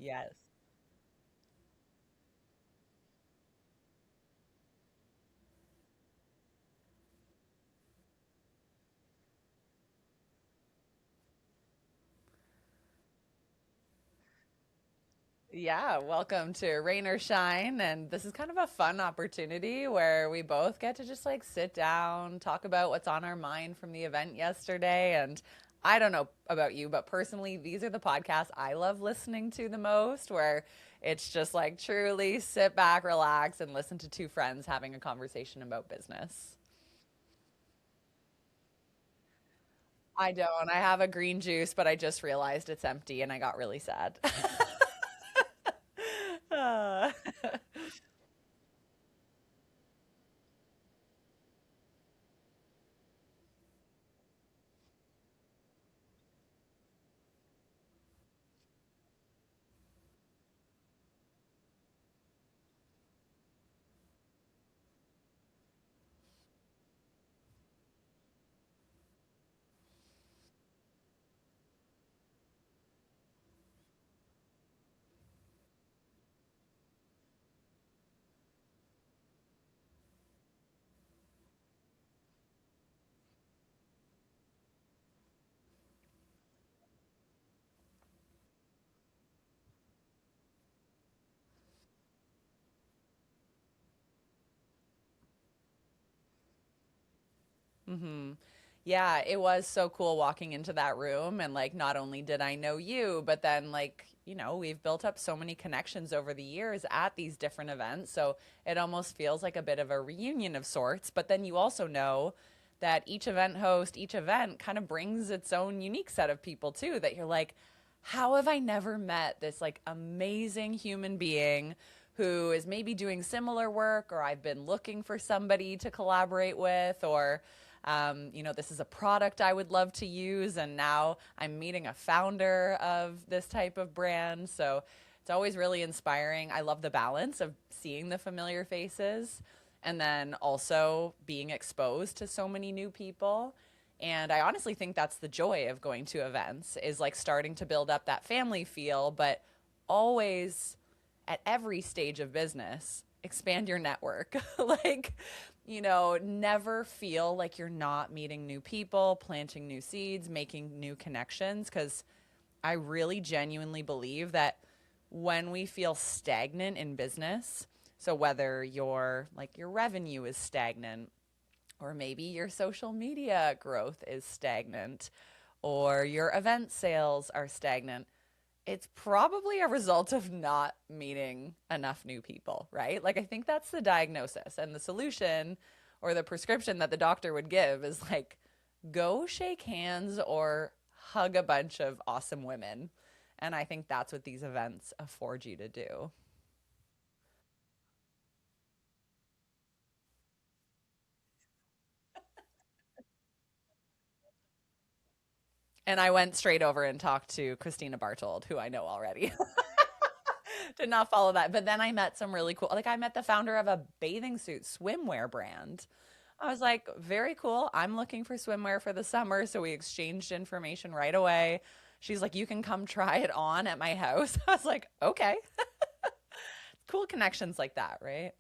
Yes. Yeah, welcome to Rain or Shine. And this is kind of a fun opportunity where we both get to just like sit down, talk about what's on our mind from the event yesterday. And I don't know about you, but personally, these are the podcasts I love listening to the most, where it's just like truly sit back, relax, and listen to two friends having a conversation about business. I don't. I have a green juice, but I just realized it's empty and I got really sad. Uh, hmm Yeah, it was so cool walking into that room. And like, not only did I know you, but then, like, we've built up so many connections over the years at these different events. So it almost feels like a bit of a reunion of sorts. But then you also know that each event host, each event kind of brings its own unique set of people too, that you're like, how have I never met this like amazing human being who is maybe doing similar work, or I've been looking for somebody to collaborate with, or this is a product I would love to use, and now I'm meeting a founder of this type of brand. So it's always really inspiring. I love the balance of seeing the familiar faces and then also being exposed to so many new people. And I honestly think that's the joy of going to events, is like starting to build up that family feel, but always at every stage of business, expand your network. Like, never feel like you're not meeting new people, planting new seeds, making new connections. Because I really genuinely believe that when we feel stagnant in business, so whether your revenue is stagnant, or maybe your social media growth is stagnant, or your event sales are stagnant, it's probably a result of not meeting enough new people, right? Like, I think that's the diagnosis, and the solution or the prescription that the doctor would give is like, go shake hands or hug a bunch of awesome women. And I think that's what these events afford you to do. And I went straight over and talked to Christina Bartold, who I know already. Did not follow that. But then I met some really cool, like, I met the founder of a bathing suit swimwear brand. I was like, very cool. I'm looking for swimwear for the summer. So we exchanged information right away. She's like, you can come try it on at my house. I was like, okay. Cool connections like that, right?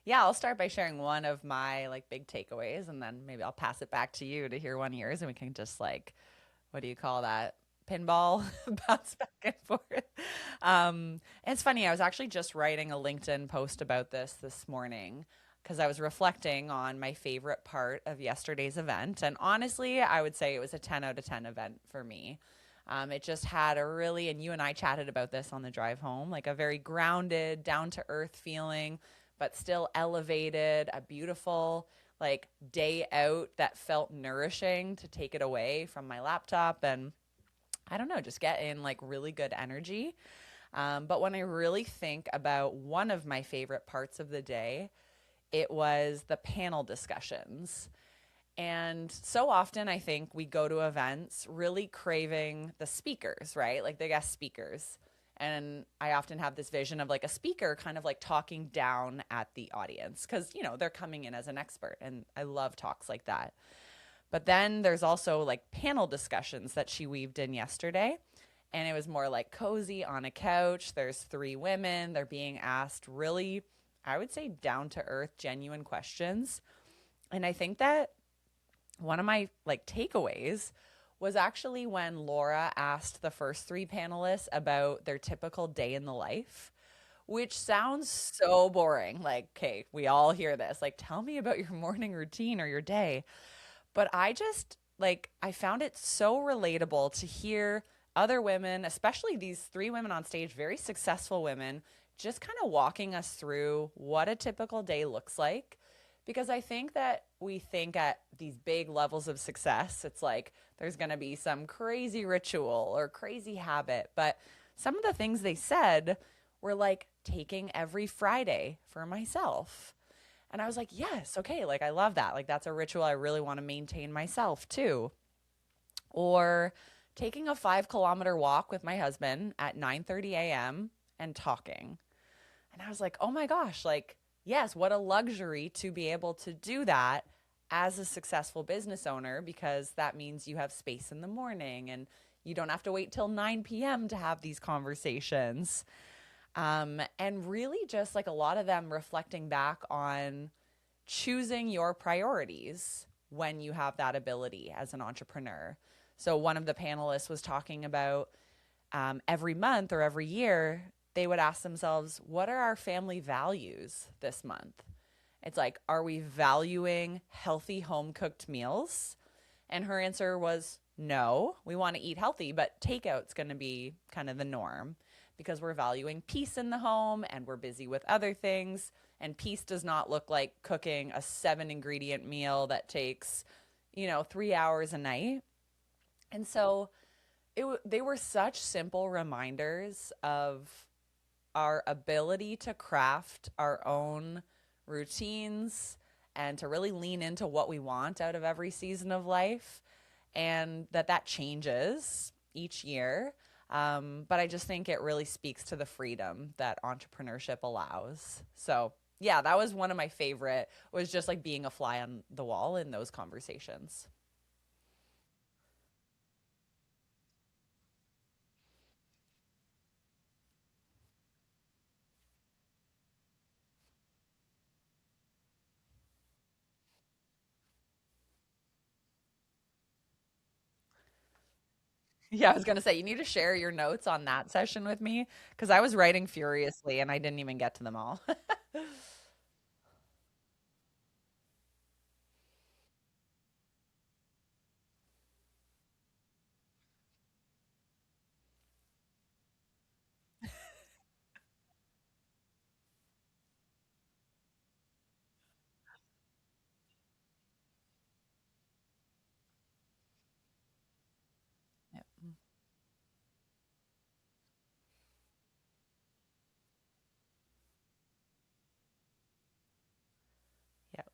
Yeah, I'll start by sharing one of my like big takeaways, and then maybe I'll pass it back to you to hear one of yours, and we can just like, what do you call that? Pinball, bounce back and forth. It's funny. I was actually just writing a LinkedIn post about this morning because I was reflecting on my favorite part of yesterday's event, and honestly, I would say it was a 10 out of 10 event for me. It just had a really, and you and I chatted about this on the drive home, like a very grounded, down to earth feeling, but still elevated, a beautiful like day out that felt nourishing to take it away from my laptop and I don't know, just get in like really good energy. But when I really think about one of my favorite parts of the day, it was the panel discussions. And so often, I think we go to events really craving the speakers, right? Like the guest speakers. And I often have this vision of like a speaker kind of like talking down at the audience because, they're coming in as an expert. And I love talks like that. But then there's also like panel discussions that she weaved in yesterday. And it was more like cozy on a couch. There's three women. They're being asked really, I would say, down to earth, genuine questions. And I think that one of my like takeaways was actually when Laura asked the first three panelists about their typical day in the life, which sounds so boring. Like, okay, we all hear this. Like, tell me about your morning routine or your day. But I just like I found it so relatable to hear other women, especially these three women on stage, very successful women, just kind of walking us through what a typical day looks like. Because I think that we think at these big levels of success, it's like there's going to be some crazy ritual or crazy habit. But some of the things they said were like taking every Friday for myself. And I was like, yes, okay, like I love that. Like that's a ritual I really want to maintain myself too. Or taking a 5 kilometer walk with my husband at 9:30 a.m. and talking. And I was like, oh my gosh, like, yes, what a luxury to be able to do that as a successful business owner because that means you have space in the morning and you don't have to wait till 9 p.m. to have these conversations. And really, just like a lot of them reflecting back on choosing your priorities when you have that ability as an entrepreneur. So, one of the panelists was talking about every month or every year, they would ask themselves, what are our family values this month? It's like, are we valuing healthy home cooked meals? And her answer was no, we want to eat healthy, but takeout's going to be kind of the norm because we're valuing peace in the home and we're busy with other things. And peace does not look like cooking a 7 ingredient meal that takes, 3 hours a night. And so they were such simple reminders of our ability to craft our own routines and to really lean into what we want out of every season of life and that changes each year. But I just think it really speaks to the freedom that entrepreneurship allows. So yeah, that was one of my favorite, was just like being a fly on the wall in those conversations. Yeah, I was gonna say you need to share your notes on that session with me because I was writing furiously and I didn't even get to them all. Yep. Yep.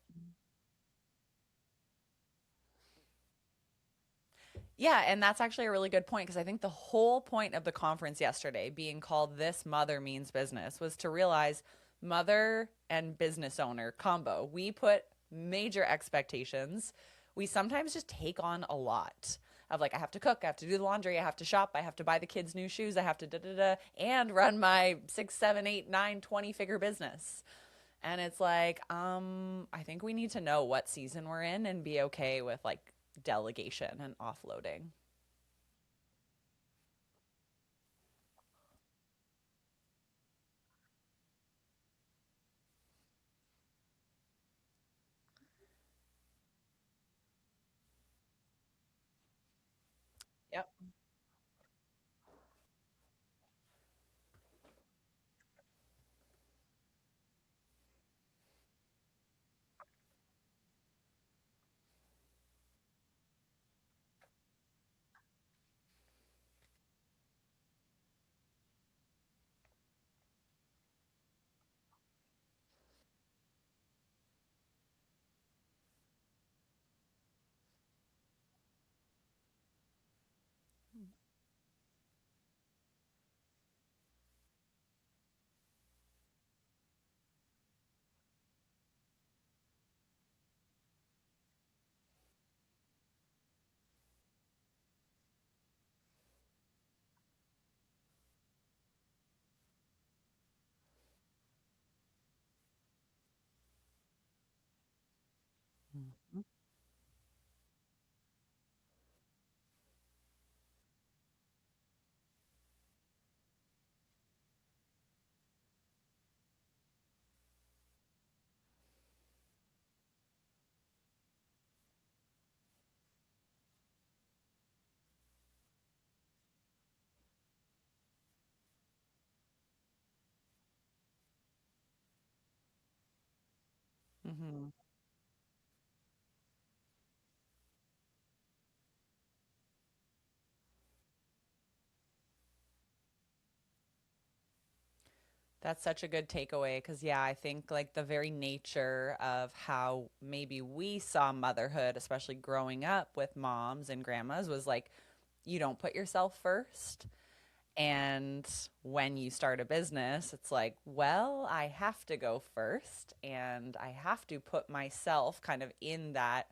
Yeah, and that's actually a really good point because I think the whole point of the conference yesterday, being called This Mother Means Business, was to realize mother and business owner combo. We put major expectations. We sometimes just take on a lot of like, I have to cook, I have to do the laundry, I have to shop, I have to buy the kids new shoes, I have to da da da, and run my 6, 7, 8, 9, 20 figure business. And it's like, I think we need to know what season we're in and be okay with like delegation and offloading. Yep. Hmm. That's such a good takeaway because, yeah, I think like the very nature of how maybe we saw motherhood, especially growing up with moms and grandmas, was like you don't put yourself first. And when you start a business, it's like, well, I have to go first and I have to put myself kind of in that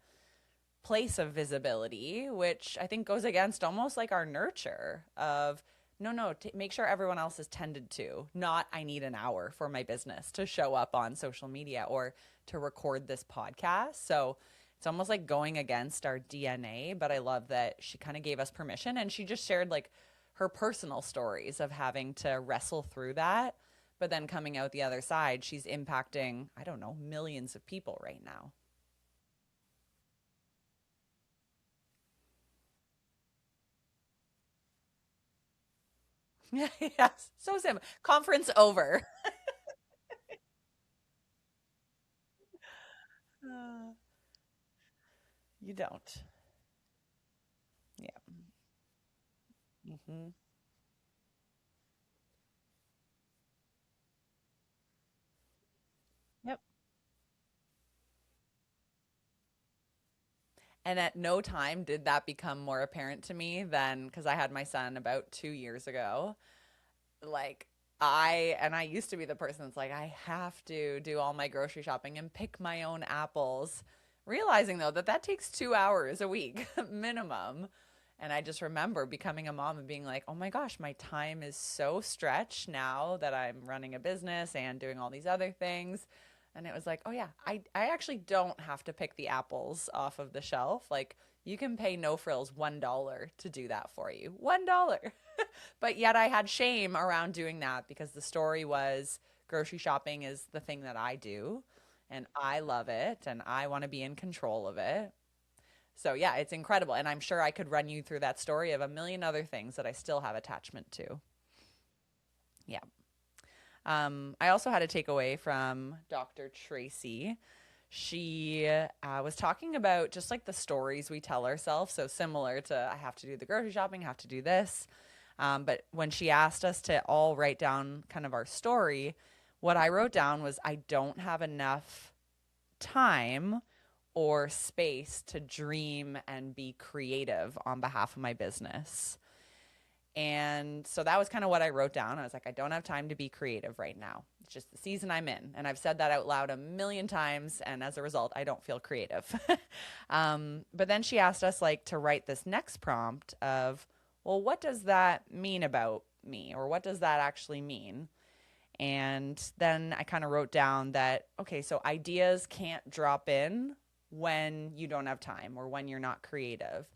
place of visibility, which I think goes against almost like our nurture of no, no, make sure everyone else is tended to, not I need an hour for my business to show up on social media or to record this podcast. So it's almost like going against our DNA, but I love that she kind of gave us permission and she just shared like her personal stories of having to wrestle through that. But then coming out the other side, she's impacting, I don't know, millions of people right now. Yes, so simple. Conference over. Uh, you don't. Yeah. Hmm. Yep. And at no time did that become more apparent to me than because I had my son about 2 years ago. Like, I used to be the person that's like, I have to do all my grocery shopping and pick my own apples. Realizing though that that takes 2 hours a week minimum. And I just remember becoming a mom and being like, oh my gosh, my time is so stretched now that I'm running a business and doing all these other things. And it was like, oh yeah, I actually don't have to pick the apples off of the shelf. Like, you can pay no frills $1 to do that for you. $1. But yet I had shame around doing that because the story was grocery shopping is the thing that I do and I love it and I want to be in control of it. So yeah, it's incredible. And I'm sure I could run you through that story of a million other things that I still have attachment to. Yeah. I also had a takeaway from Dr. Tracy. She was talking about just like the stories we tell ourselves. So similar to I have to do the grocery shopping, I have to do this. But when she asked us to all write down kind of our story, what I wrote down was I don't have enough time or space to dream and be creative on behalf of my business. And so that was kind of what I wrote down. I was like, I don't have time to be creative right now. It's just the season I'm in. And I've said that out loud a million times. And as a result, I don't feel creative. But then she asked us like to write this next prompt of, well, what does that mean about me? Or what does that actually mean? And then I kind of wrote down that, okay, so ideas can't drop in when you don't have time or when you're not creative.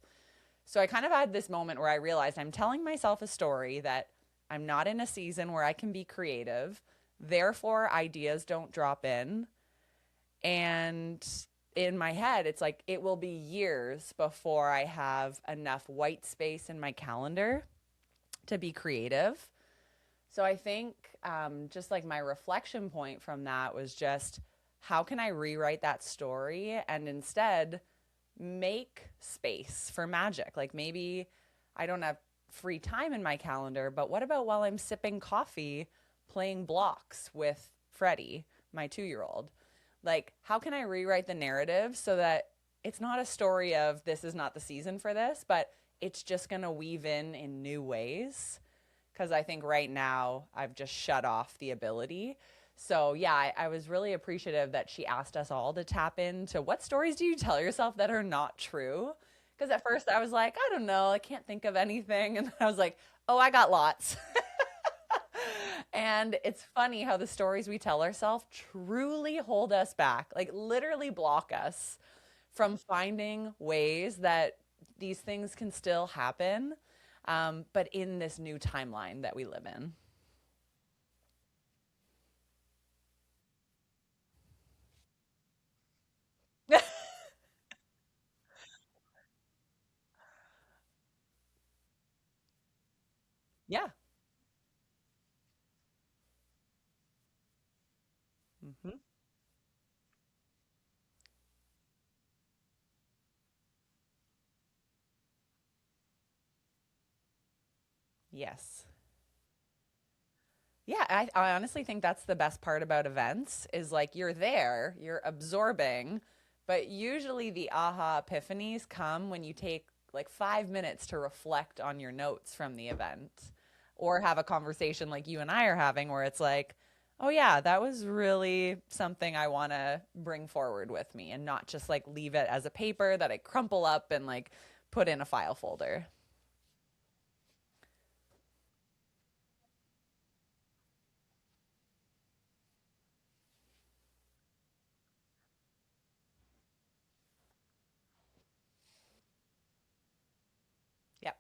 So I kind of had this moment where I realized I'm telling myself a story that I'm not in a season where I can be creative. Therefore, ideas don't drop in. And in my head, it's like it will be years before I have enough white space in my calendar to be creative. So I think just like my reflection point from that was just how can I rewrite that story and instead make space for magic? Like maybe I don't have free time in my calendar, but what about while I'm sipping coffee playing blocks with Freddie, my 2 year old? Like, how can I rewrite the narrative so that it's not a story of this is not the season for this, but it's just going to weave in new ways? Because I think right now I've just shut off the ability. So yeah, I was really appreciative that she asked us all to tap into what stories do you tell yourself that are not true? Because at first I was like, I don't know, I can't think of anything. And I was like, oh, I got lots. And it's funny how the stories we tell ourselves truly hold us back, like literally block us from finding ways that these things can still happen, but in this new timeline that we live in. Yeah. Hmm. Yes. Yeah, I honestly think that's the best part about events is like you're there, you're absorbing, but usually the aha epiphanies come when you take like 5 minutes to reflect on your notes from the event or have a conversation like you and I are having where it's like, oh yeah, that was really something I want to bring forward with me and not just like leave it as a paper that I crumple up and like put in a file folder. Yep.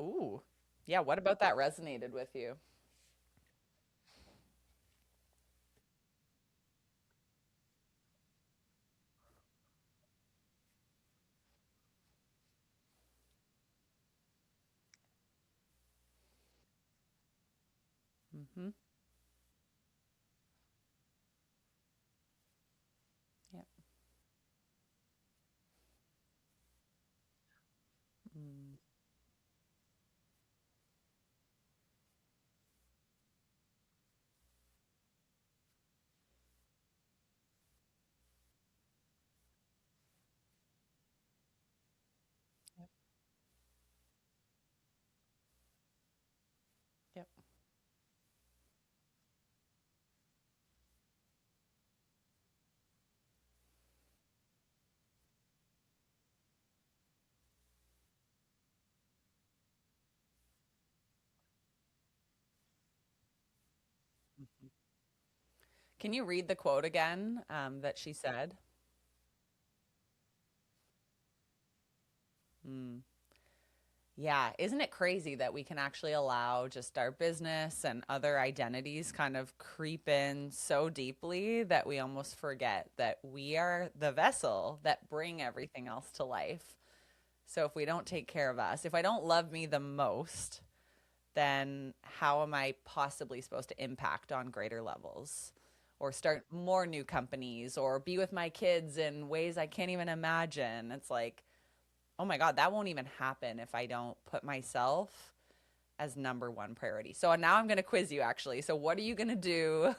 Ooh. Yeah, what about that resonated with you? Mhm. Yep. Mm. Yep. Yep. Mhm. Can you read the quote again that she said? Mm. Yeah, isn't it crazy that we can actually allow just our business and other identities kind of creep in so deeply that we almost forget that we are the vessel that bring everything else to life. So if we don't take care of us, if I don't love me the most, then how am I possibly supposed to impact on greater levels or start more new companies or be with my kids in ways I can't even imagine? It's like, oh my God, that won't even happen if I don't put myself as number one priority. So now I'm going to quiz you actually. So, what are you going to do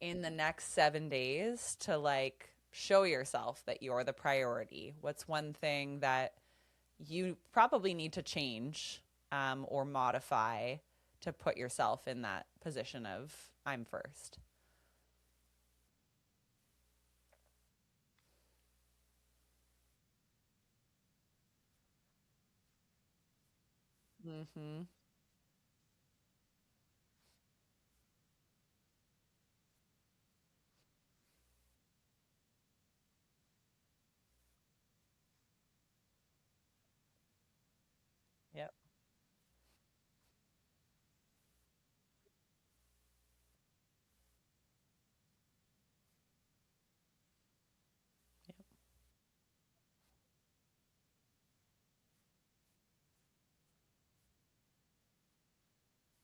in the next 7 days to like show yourself that you're the priority? What's one thing that you probably need to change or modify to put yourself in that position of I'm first? Mm-hmm. Yep. Yep.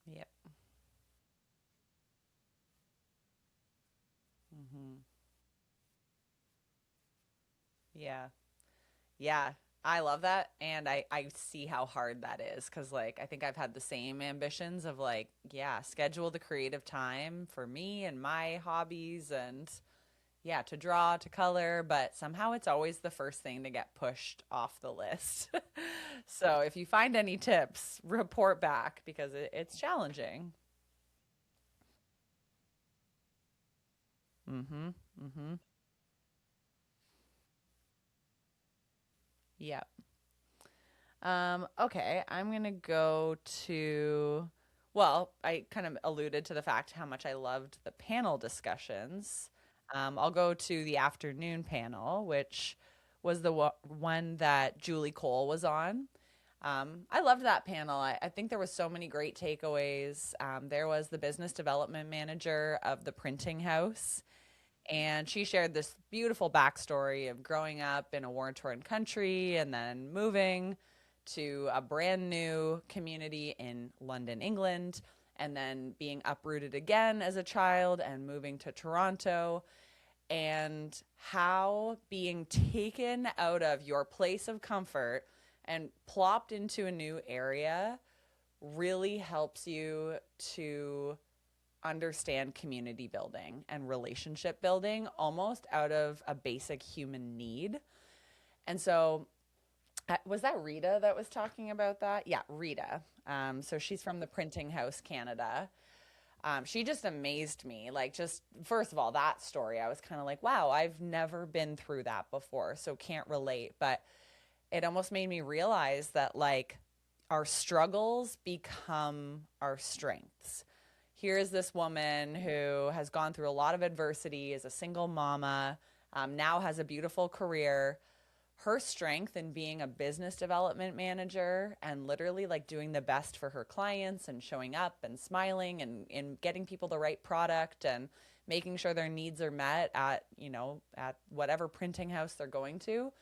Yep. Mm-hmm. Yeah. Yeah. I love that. And I see how hard that is because, like, I think I've had the same ambitions of, like, yeah, schedule the creative time for me and my hobbies and, yeah, to draw, to color, but somehow it's always the first thing to get pushed off the list. So if you find any tips, report back because it's challenging. Mm-hmm. Mm-hmm. Yeah. Okay, I'm gonna go to, well, I kind of alluded to the fact how much I loved the panel discussions. I'll go to the afternoon panel, which was the one that Julie Cole was on. I loved that panel. I think there was so many great takeaways. There was the business development manager of the printing house, and she shared this beautiful backstory of growing up in a war-torn country and then moving to a brand new community in London, England, and then being uprooted again as a child and moving to Toronto, and how being taken out of your place of comfort and plopped into a new area really helps you to understand community building and relationship building almost out of a basic human need. And so, was that Rita that was talking about that? Yeah, Rita. So she's from the Printing House, Canada. She just amazed me. Like, just first of all, that story, I was kind of like, wow, I've never been through that before, so can't relate. But it almost made me realize that, like, our struggles become our strengths. Here is this woman who has gone through a lot of adversity, is a single mama, now has a beautiful career. Her strength in being a business development manager and literally like doing the best for her clients and showing up and smiling and getting people the right product and making sure their needs are met at, at whatever printing house they're going to,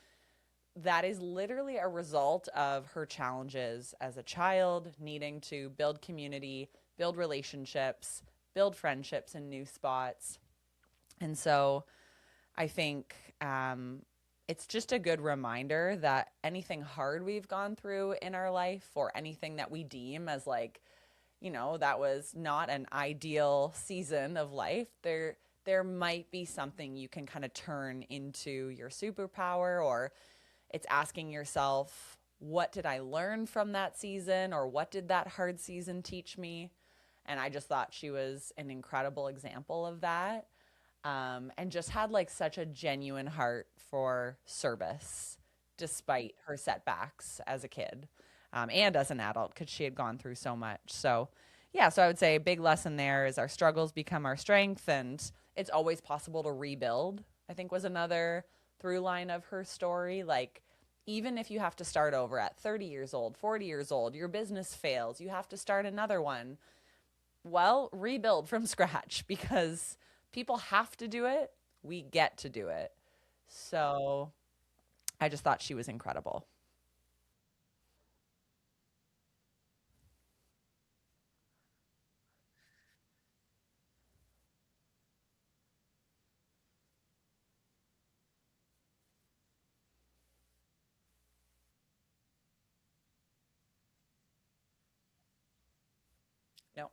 that is literally a result of her challenges as a child, needing to build community, build relationships, build friendships in new spots. And so I think it's just a good reminder that anything hard we've gone through in our life, or anything that we deem as like, that was not an ideal season of life, there might be something you can kind of turn into your superpower, or it's asking yourself, what did I learn from that season, or what did that hard season teach me? And I just thought she was an incredible example of that. And just had like such a genuine heart for service despite her setbacks as a kid, and as an adult, because she had gone through so much. So, yeah, so I would say a big lesson there is our struggles become our strength, and it's always possible to rebuild, I think was another through line of her story. Like, even if you have to start over at 30 years old, 40 years old, your business fails, you have to start another one. Well, rebuild from scratch, because people have to do it. We get to do it. So I just thought she was incredible. No,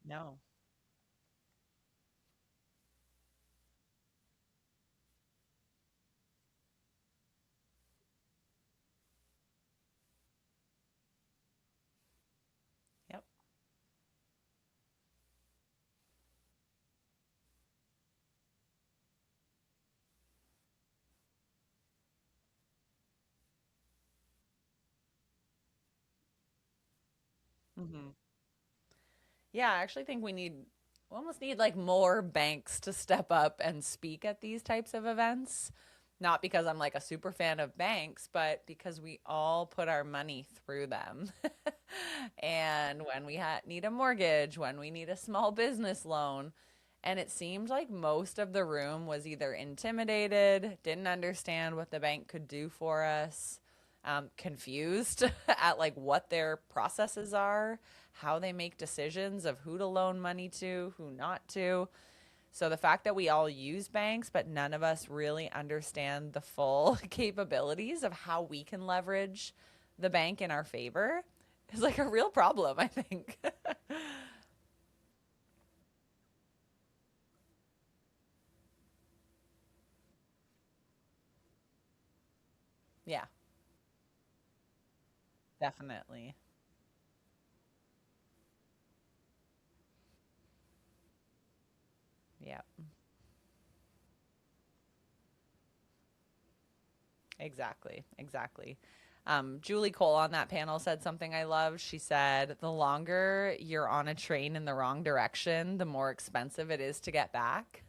no. Yep. Hmm. Yeah, I actually think we almost need like more banks to step up and speak at these types of events. Not because I'm like a super fan of banks, but because we all put our money through them. And when we need a mortgage, when we need a small business loan, and it seemed like most of the room was either intimidated, didn't understand what the bank could do for us, confused at like what their processes are, how they make decisions of who to loan money to, who not to. So the fact that we all use banks, but none of us really understand the full capabilities of how we can leverage the bank in our favor is like a real problem, I think. Yeah, definitely. Yeah, exactly. Exactly. Julie Cole on that panel said something I love. She said, the longer you're on a train in the wrong direction, the more expensive it is to get back.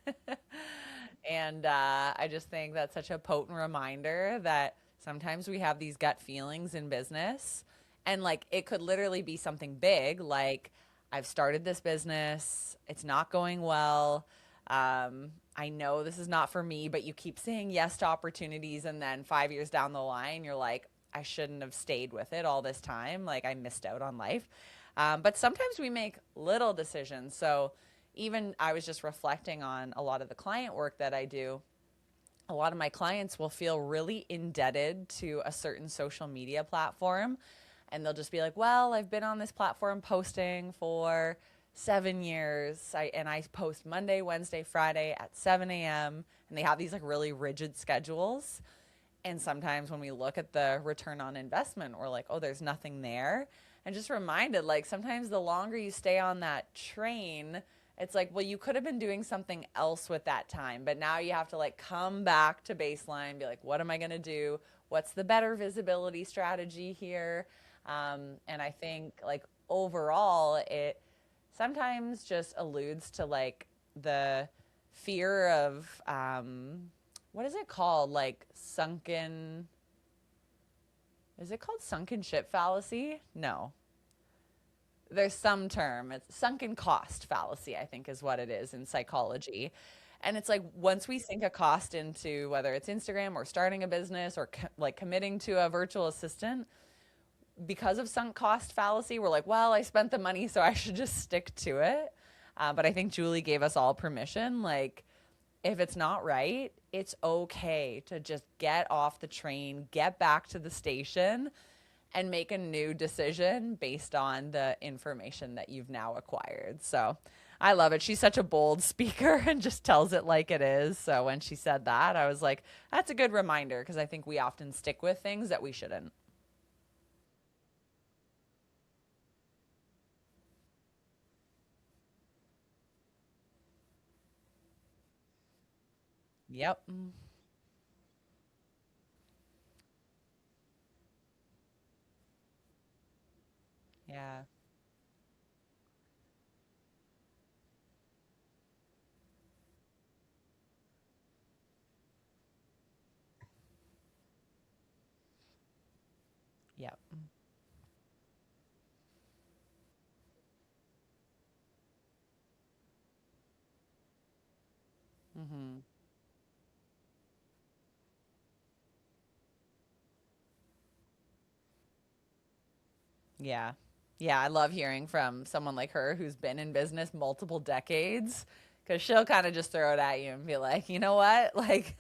And I just think that's such a potent reminder that sometimes we have these gut feelings in business. And like it could literally be something big, like I've started this business, it's not going well. I know this is not for me, but you keep saying yes to opportunities. And then 5 years down the line, you're like, I shouldn't have stayed with it all this time. Like I missed out on life. But sometimes we make little decisions. So even I was just reflecting on a lot of the client work that I do. A lot of my clients will feel really indebted to a certain social media platform. And they'll just be like, well, I've been on this platform posting for 7 years. And I post Monday, Wednesday, Friday at 7 a.m. And they have these like really rigid schedules. And sometimes when we look at the return on investment, we're like, oh, there's nothing there. And just reminded, like, sometimes the longer you stay on that train, it's like, well, you could have been doing something else with that time. But now you have to, like, come back to baseline, be like, what am I going to do? What's the better visibility strategy here? And I think, like, overall, it sometimes just alludes to, like, the fear of, what is it called? Like sunken, is it called sunken ship fallacy? No. There's some term. It's sunken cost fallacy, I think is what it is in psychology. And it's like once we sink a cost into whether it's Instagram or starting a business or like committing to a virtual assistant, because of sunk cost fallacy, we're like, well, I spent the money, so I should just stick to it. But I think Julie gave us all permission. Like, if it's not right, it's okay to just get off the train, get back to the station, and make a new decision based on the information that you've now acquired. So I love it. She's such a bold speaker and just tells it like it is. So when she said that, I was like, that's a good reminder because I think we often stick with things that we shouldn't. Yep. Yeah. Yep. Mm-hmm. Yeah. Yeah, I love hearing from someone like her who's been in business multiple decades because she'll kind of just throw it at you and be like, you know what? Like,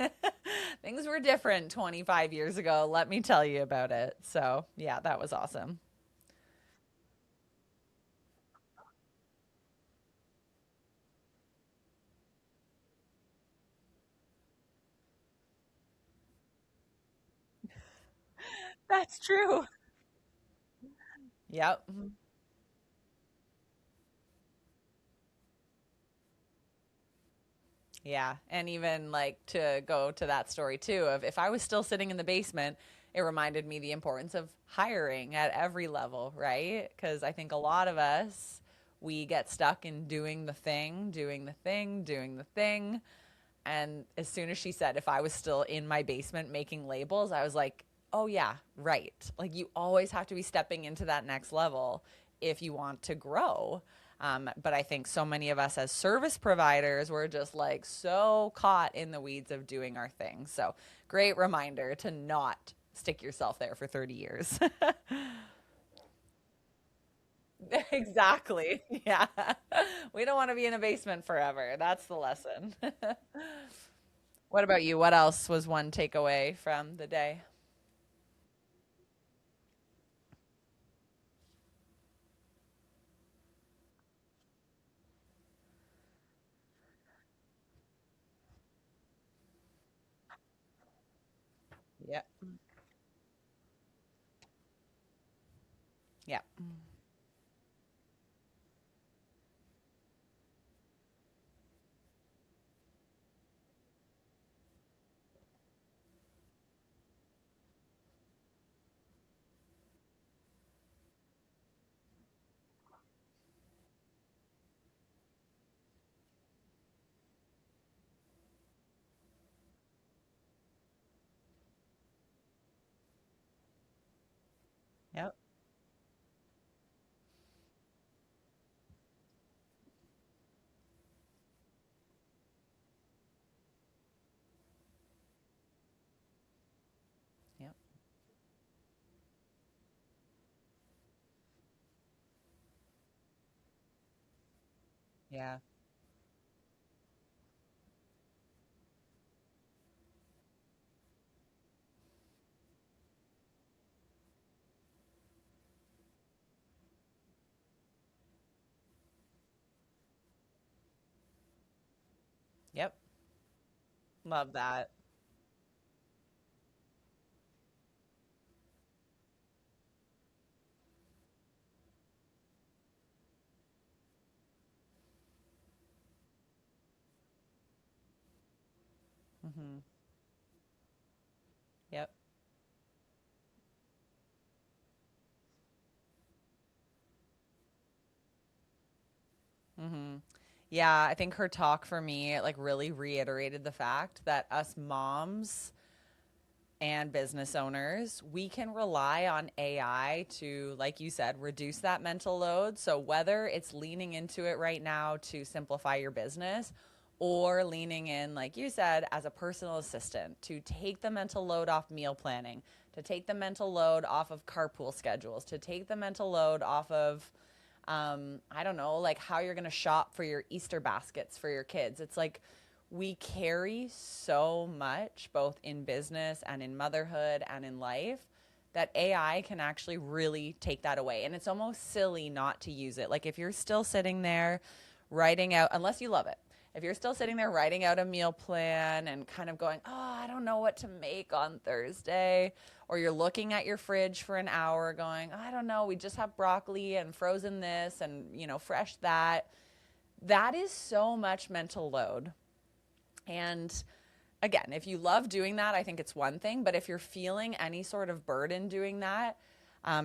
things were different 25 years ago. Let me tell you about it. So, yeah, that was awesome. That's true. Yep. Yeah. And even like to go to that story too of if I was still sitting in the basement, it reminded me the importance of hiring at every level, right? Because I think a lot of us, we get stuck in doing the thing, doing the thing, doing the thing. And as soon as she said, if I was still in my basement making labels, I was like, oh, yeah, right. Like you always have to be stepping into that next level if you want to grow. But I think so many of us as service providers, we're just like so caught in the weeds of doing our thing. So great reminder to not stick yourself there for 30 years. Exactly. Yeah. We don't want to be in a basement forever. That's the lesson. What about you? What else was one takeaway from the day? Yeah. Yeah. Yep. Yep. Yeah. Yep. Love that. Hmm. Yep. Hmm. Yeah, I think her talk for me like really reiterated the fact that us moms and business owners, we can rely on AI to, like you said, reduce that mental load. So, whether it's leaning into it right now to simplify your business or leaning in, like you said, as a personal assistant to take the mental load off meal planning, to take the mental load off of carpool schedules, to take the mental load off of I don't know, like how you're going to shop for your Easter baskets for your kids. It's like we carry so much, both in business and in motherhood and in life, that AI can actually really take that away. And it's almost silly not to use it. Like if you're still sitting there writing out, unless you love it, if you're still sitting there writing out a meal plan and kind of going, oh, I don't know what to make on Thursday, or you're looking at your fridge for an hour going, I don't know, we just have broccoli and frozen this and, fresh that. That is so much mental load. And again, if you love doing that, I think it's one thing. But if you're feeling any sort of burden doing that,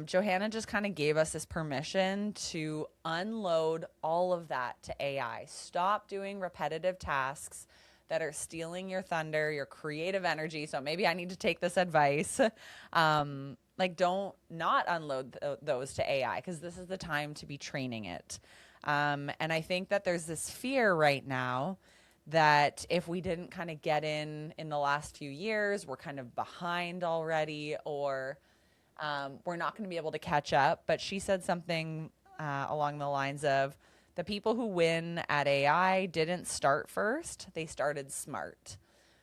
Johanna just kind of gave us this permission to unload all of that to AI. Stop doing repetitive tasks that are stealing your thunder, your creative energy. So maybe I need to take this advice. Like, don't not unload those to AI because this is the time to be training it. And I think that there's this fear right now that if we didn't kind of get in the last few years, we're kind of behind already, or we're not going to be able to catch up. But she said something along the lines of the people who win at AI didn't start first, they started smart.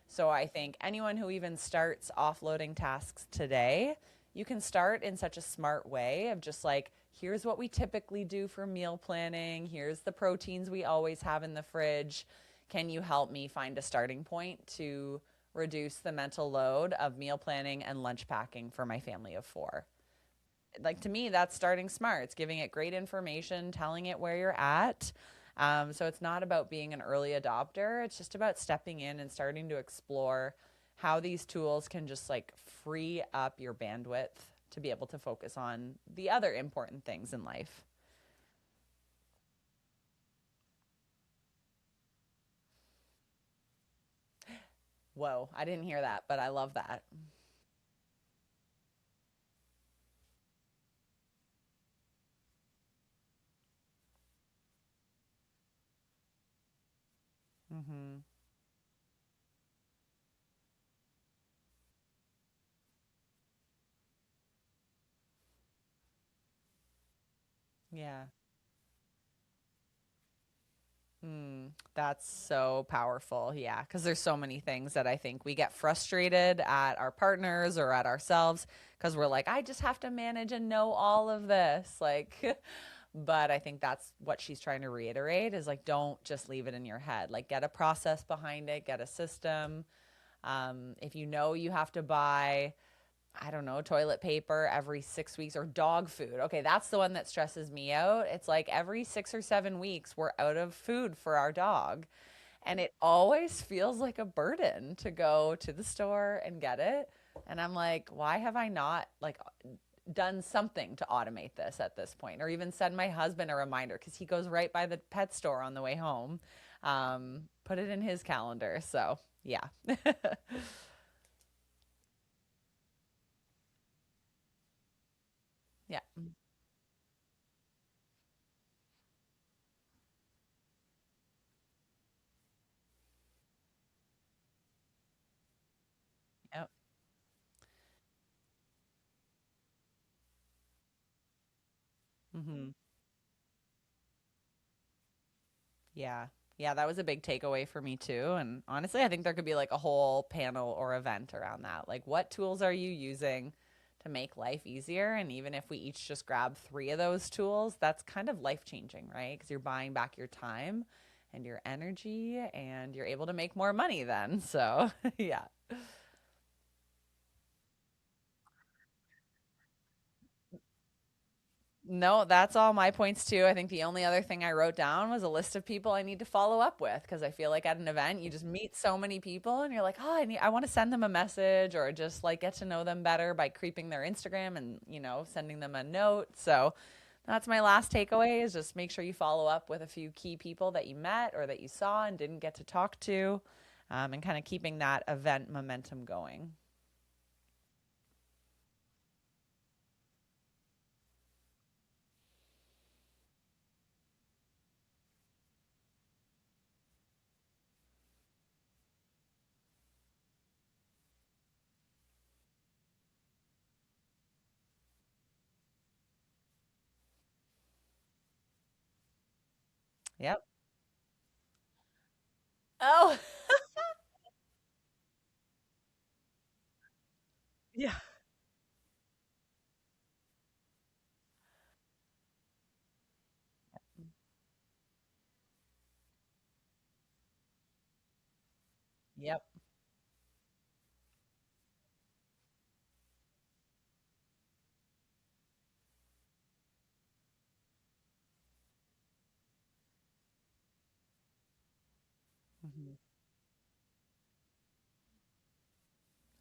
So I think anyone who even starts offloading tasks today, you can start in such a smart way of just like, here's what we typically do for meal planning, here's the proteins we always have in the fridge. Can you help me find a starting point to reduce the mental load of meal planning and lunch packing for my family of four? Like to me, that's starting smart. It's giving it great information, telling it where you're at. So it's not about being an early adopter. It's just about stepping in and starting to explore how these tools can just like free up your bandwidth to be able to focus on the other important things in life. Whoa, I didn't hear that, but I love that. Mm-hmm. Yeah. That's so powerful. Yeah. Because there's so many things that I think we get frustrated at our partners or at ourselves because we're like, I just have to manage and know all of this. Like, but I think that's what she's trying to reiterate is like, don't just leave it in your head. Like, get a process behind it, get a system. If you know you have to buy, I don't know, toilet paper every 6 weeks or dog food. Okay, that's the one that stresses me out. It's like every 6 or 7 weeks, we're out of food for our dog. And it always feels like a burden to go to the store and get it. And I'm like, why have I not like done something to automate this at this point, or even send my husband a reminder because he goes right by the pet store on the way home. Put it in his calendar. So yeah. Yeah. Yep. Mm-hmm. Yeah. Yeah, that was a big takeaway for me too. And honestly, I think there could be like a whole panel or event around that. Like, what tools are you using to make life easier? And even if we each just grab three of those tools, that's kind of life changing, right? Because you're buying back your time and your energy and you're able to make more money then. So, yeah. No, that's all my points too. I think the only other thing I wrote down was a list of people I need to follow up with because I feel like at an event you just meet so many people and you're like, oh, I want to send them a message or just like get to know them better by creeping their Instagram and sending them a note. So that's my last takeaway is just make sure you follow up with a few key people that you met or that you saw and didn't get to talk to, and kind of keeping that event momentum going. Yep. Oh, yeah. Yep. Mhm.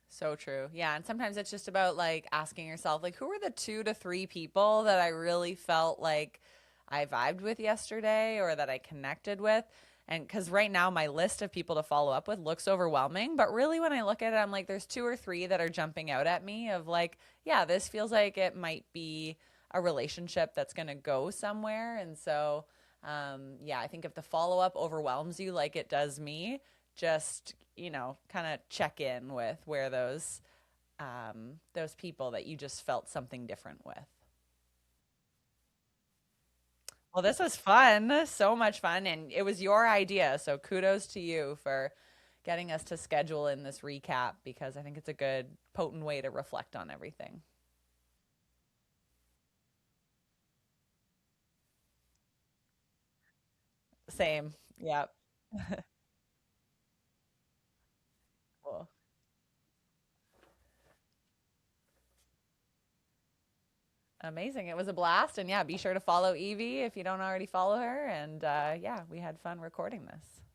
So true. Yeah. And sometimes it's just about like asking yourself, like, who are the 2 to 3 people that I really felt like I vibed with yesterday or that I connected with? And because right now my list of people to follow up with looks overwhelming. But really, when I look at it, I'm like, there's 2 or 3 that are jumping out at me of like, yeah, this feels like it might be a relationship that's going to go somewhere. And so, yeah, I think if the follow up overwhelms you like it does me, just kind of check in with where those people that you just felt something different with. Well, this was fun, so much fun, and it was your idea, so kudos to you for getting us to schedule in this recap because I think it's a good potent way to reflect on everything. Same. Yep. Cool. Amazing. It was a blast. And yeah, be sure to follow Evie if you don't already follow her. And yeah, we had fun recording this.